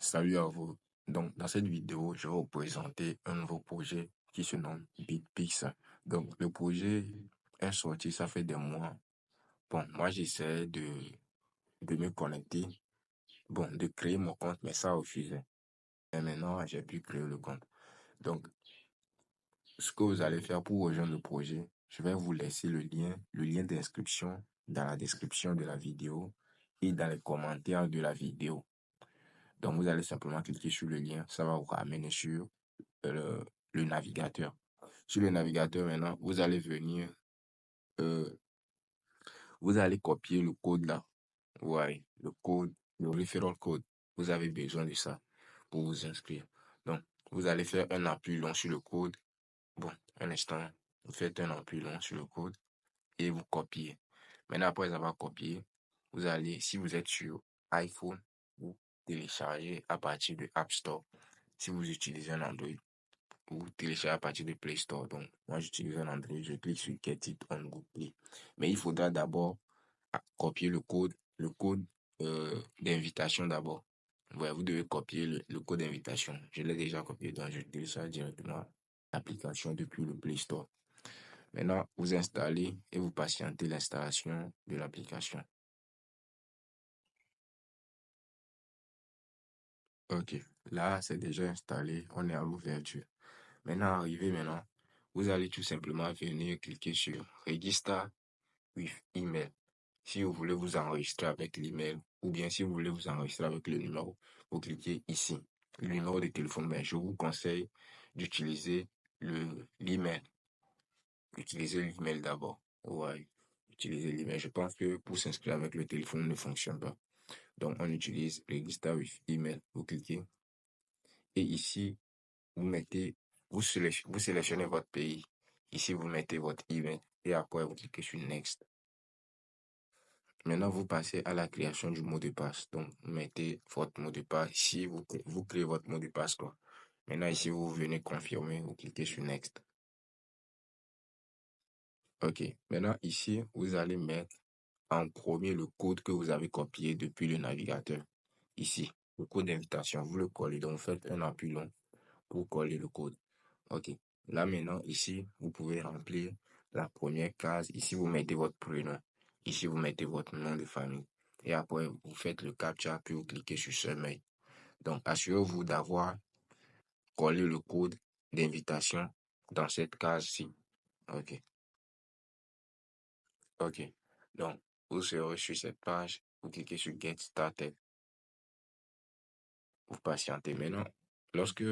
Salut à vous. Donc, dans cette vidéo, je vais vous présenter un nouveau projet qui se nomme BitPix. Donc, le projet est sorti, ça fait des mois. Bon, moi, j'essaie de me connecter, bon, de créer mon compte, mais ça a refusé. Et maintenant, j'ai pu créer le compte. Donc, ce que vous allez faire pour rejoindre le projet, je vais vous laisser le lien d'inscription dans la description de la vidéo et dans les commentaires de la vidéo. Donc, vous allez simplement cliquer sur le lien, ça va vous ramener sur le, le navigateur. Sur le navigateur, maintenant, vous allez venir, euh, vous allez copier le code là. Ouais, le code, le referral code. Vous avez besoin de ça pour vous inscrire. Donc, vous allez faire un appui long sur le code. Bon, un instant, vous faites un appui long sur le code et vous copiez. Maintenant, après avoir copié, vous allez, si vous êtes sur iPhone, vous téléchargez à partir de App Store. Si vous utilisez un Android, ou télécharger à partir de Play Store. Donc, moi, j'utilise un Android, je clique sur Get It on Google Play. Mais il faudra d'abord copier le code d'invitation d'abord. Ouais, vous devez copier le code d'invitation. Je l'ai déjà copié, donc je télécharge directement l'application depuis le Play Store. Maintenant, vous installez et vous patientez l'installation de l'application. Ok, là, c'est déjà installé. On est à l'ouverture. Maintenant, vous allez tout simplement venir cliquer sur Register with email. Si vous voulez vous enregistrer avec l'email ou bien si vous voulez vous enregistrer avec le numéro, vous cliquez ici. Le numéro de téléphone, ben, je vous conseille d'utiliser l'email. Utilisez l'email d'abord. Ouais, utilisez l'email. Je pense que pour s'inscrire avec le téléphone ne fonctionne pas. Donc, on utilise Register with email. Vous cliquez et ici, vous mettez, vous sélectionnez votre pays. Ici, vous mettez votre email et après, vous cliquez sur Next. Maintenant, vous passez à la création du mot de passe. Donc, vous mettez votre mot de passe. Ici, vous créez votre mot de passe, quoi. Maintenant, ici, vous venez confirmer. Vous cliquez sur Next. OK. Maintenant, ici, vous allez mettre en premier le code que vous avez copié depuis le navigateur. Ici, le code d'invitation. Vous le collez. Donc, vous faites un appui long pour coller le code. OK. Là, maintenant, ici, vous pouvez remplir la première case. Ici, vous mettez votre prénom. Ici, vous mettez votre nom de famille. Et après, vous faites le captcha, puis vous cliquez sur Submit. Donc, assurez-vous d'avoir collé le code d'invitation dans cette case-ci. OK. OK. Donc, vous serez sur cette page. Vous cliquez sur Get Started. Vous patientez. Maintenant, lorsque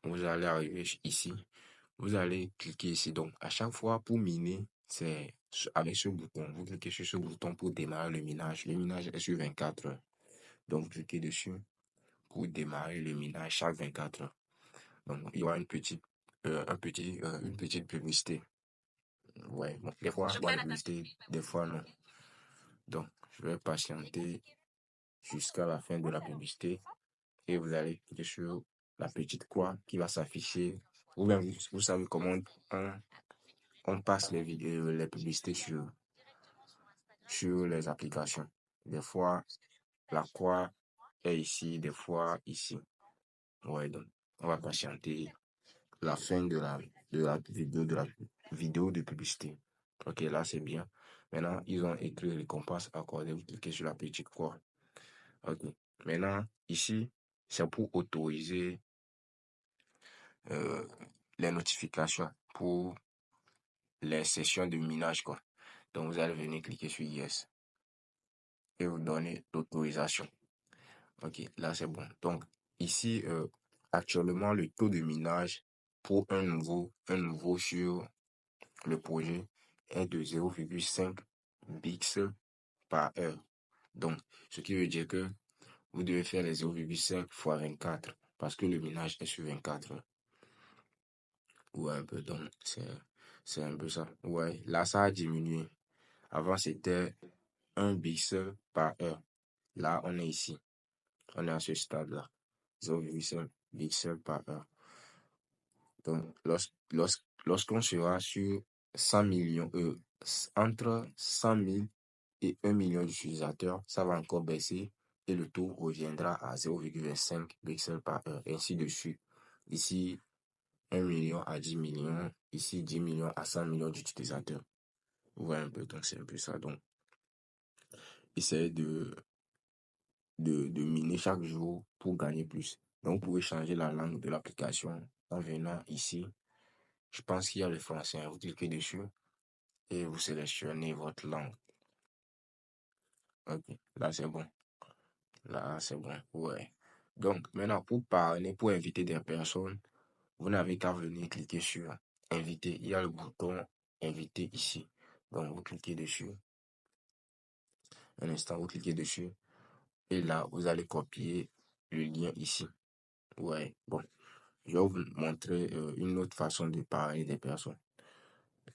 vous allez arriver ici, vous allez cliquer ici. Donc, à chaque fois pour miner, c'est avec ce bouton. Vous cliquez sur ce bouton pour démarrer le minage. Le minage est sur 24 heures. Donc, vous cliquez dessus pour démarrer le minage chaque 24 heures. Donc, il y aura une petite publicité. Ouais, bon, des fois, il y a une publicité, des fois, non. Donc, je vais patienter jusqu'à la fin de la publicité et vous allez cliquer sur la petite croix qui va s'afficher. Vous savez comment on passe les publicités sur les applications. Des fois, la croix est ici, des fois ici. Ouais, donc, on va patienter la fin de la vidéo de publicité. Ok, là, c'est bien. Maintenant, ils ont écrit récompense accordée. Vous cliquez sur la petite croix. Ok. Maintenant, ici, c'est pour autoriser euh, les notifications pour les sessions de minage, quoi. Donc, vous allez venir cliquer sur Yes et vous donner l'autorisation. Ok, là c'est bon. Donc, ici, actuellement, le taux de minage pour un nouveau sur le projet est de 0,5 pixels par heure. Donc, ce qui veut dire que vous devez faire les 0,5 fois 24 parce que le minage est sur 24 heures. Ouais, un peu. Donc, c'est un peu ça. Ouais, là, ça a diminué. Avant, c'était 1 pixel par heure. Là, on est ici. On est à ce stade-là. 0,5 pixels par heure. Donc, lorsqu'on sera sur 100 millions, entre 100 000 et 1 million d'utilisateurs, ça va encore baisser et le taux reviendra à 0,25 pixels par heure, ainsi de suite. Ici, 1 million à 10 millions, ici 10 millions à 100 millions d'utilisateurs. Vous voyez un peu, donc c'est un peu ça. Donc, essayez de miner chaque jour pour gagner plus. Donc, vous pouvez changer la langue de l'application en venant ici. Je pense qu'il y a le français. Vous cliquez dessus et vous sélectionnez votre langue. Ok, là c'est bon. Là c'est bon. Ouais. Donc, maintenant, pour parler, pour inviter des personnes, vous n'avez qu'à venir cliquer sur inviter. Il y a le bouton inviter ici. Donc, vous cliquez dessus. Un instant, vous cliquez dessus. Et là, vous allez copier le lien ici. Ouais, bon. Je vais vous montrer une autre façon de parler des personnes.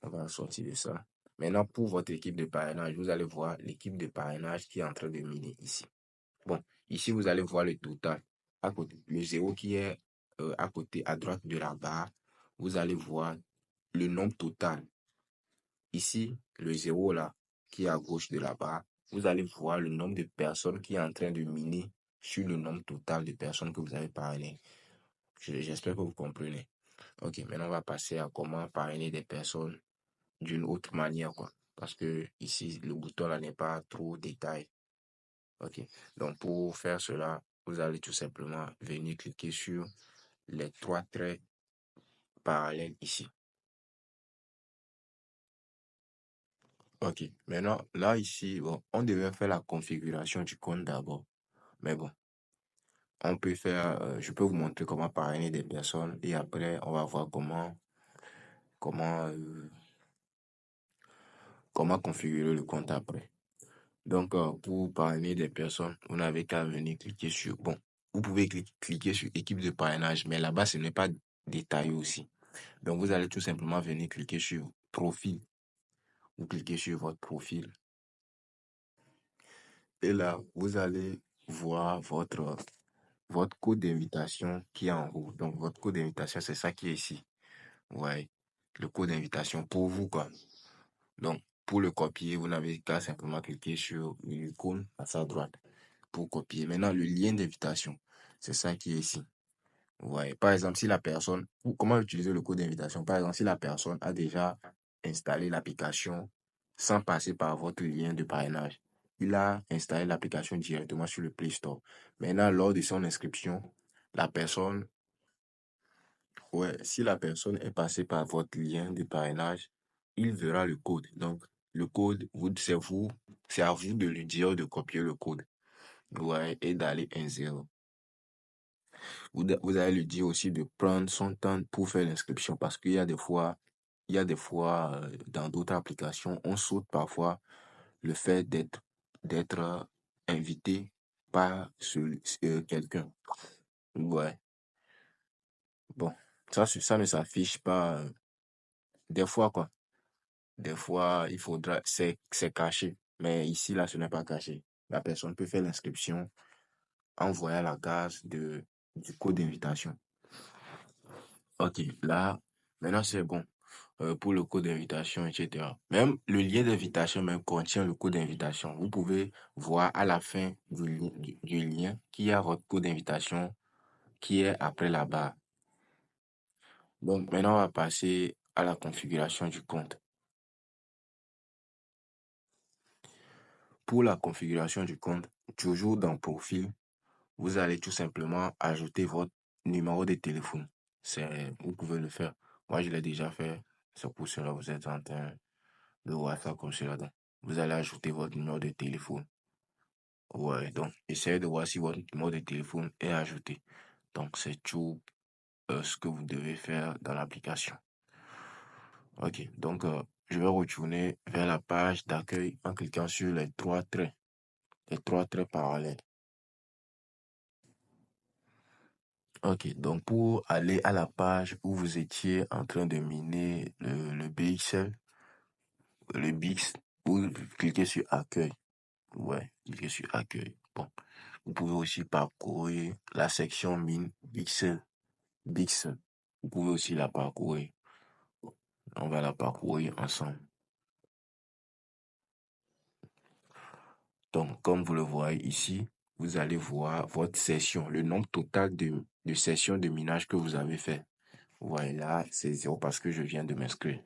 On va sortir de ça. Maintenant, pour votre équipe de parrainage, vous allez voir l'équipe de parrainage qui est en train de miner ici. Bon, ici, vous allez voir le total. À côté, le zéro qui est à côté, à droite de la barre, vous allez voir le nombre total. Ici, le zéro là, qui est à gauche de la barre, vous allez voir le nombre de personnes qui est en train de miner sur le nombre total de personnes que vous avez parrainé. J'espère que vous comprenez. Ok, maintenant on va passer à comment parrainer des personnes d'une autre manière, quoi. Parce que ici, le bouton là n'est pas trop détaillé. Ok, donc pour faire cela, vous allez tout simplement venir cliquer sur les trois traits parallèles ici. Ok, maintenant là ici, bon, on devait faire la configuration du compte d'abord. Mais bon, on peut faire, je peux vous montrer comment parrainer des personnes et après on va voir comment, euh, comment configurer le compte après. Donc, pour parrainer des personnes, vous n'avez qu'à venir cliquer sur, bon, vous pouvez cliquer sur équipe de parrainage, mais là-bas, ce n'est pas détaillé aussi. Donc, vous allez tout simplement venir cliquer sur profil. Vous cliquez sur votre profil. Et là, vous allez voir votre code d'invitation qui est en haut. Donc, votre code d'invitation, c'est ça qui est ici. Ouais, le code d'invitation pour vous, quoi. Donc, pour le copier, vous n'avez qu'à simplement cliquer sur l'icône à sa droite pour copier. Maintenant, le lien d'invitation, c'est ça qui est ici. Ouais. Par exemple, si la personne, ou comment utiliser le code d'invitation? Par exemple, si la personne a déjà installé l'application sans passer par votre lien de parrainage, il a installé l'application directement sur le Play Store. Maintenant, lors de son inscription, la personne, ouais, si la personne est passée par votre lien de parrainage, il verra le code. Donc, le code, c'est à vous de lui dire de copier le code. Ouais, et d'aller insérer. Vous allez lui dire aussi de prendre son temps pour faire l'inscription parce qu'il y a des fois, dans d'autres applications, on saute parfois le fait d'être invité par quelqu'un. Ouais. Bon, ça ne s'affiche pas des fois, quoi. Des fois, c'est caché. Mais ici, là, ce n'est pas caché. La personne peut faire l'inscription en voyant la case du code d'invitation. Ok, là, maintenant c'est bon pour le code d'invitation, etc. Même le lien d'invitation même contient le code d'invitation. Vous pouvez voir à la fin du lien qu'il y a votre code d'invitation qui est après la barre. Donc maintenant, on va passer à la configuration du compte. Pour la configuration du compte, toujours dans Profil, vous allez tout simplement ajouter votre numéro de téléphone. Vous pouvez le faire. Moi, je l'ai déjà fait. C'est pour cela que vous êtes en train de voir ça comme cela. Donc, vous allez ajouter votre numéro de téléphone. Ouais, donc, essayez de voir si votre numéro de téléphone est ajouté. Donc, c'est tout ce que vous devez faire dans l'application. Ok, donc, je vais retourner vers la page d'accueil en cliquant sur les trois traits parallèles. Ok, donc pour aller à la page où vous étiez en train de miner le BXL, le BIX, vous cliquez sur accueil. Ouais, cliquez sur accueil. Bon, vous pouvez aussi parcourir la section mine BXL. BIX. Vous pouvez aussi la parcourir. On va la parcourir ensemble. Donc, comme vous le voyez ici, vous allez voir votre session, le nombre total de sessions de minage que vous avez fait. Voilà, c'est 0 parce que je viens de m'inscrire.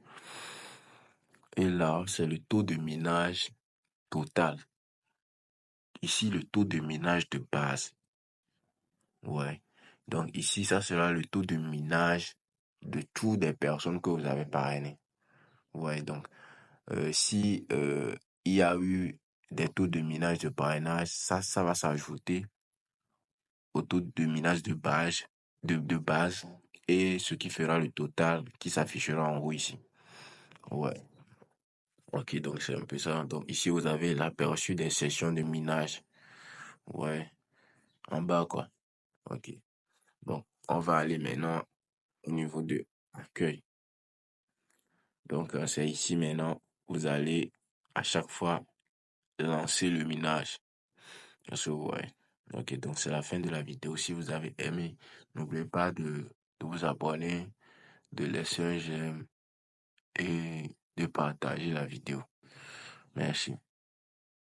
Et là, c'est le taux de minage total. Ici, le taux de minage de base. Ouais. Donc ici, ça sera le taux de minage de toutes les personnes que vous avez parrainées. Ouais, donc si il y a eu des taux de minage de parrainage, ça va s'ajouter au taux de minage de base et ce qui fera le total qui s'affichera en haut ici. Ouais. Ok, donc c'est un peu ça. Donc ici, vous avez l'aperçu des sessions de minage. Ouais, en bas, quoi. Ok. Bon, on va aller maintenant au niveau de accueil. Donc, c'est ici maintenant, vous allez à chaque fois lancer le minage. Ouais. Ok, donc c'est la fin de la vidéo. Si vous avez aimé, n'oubliez pas de vous abonner, de laisser un j'aime et de partager la vidéo. Merci.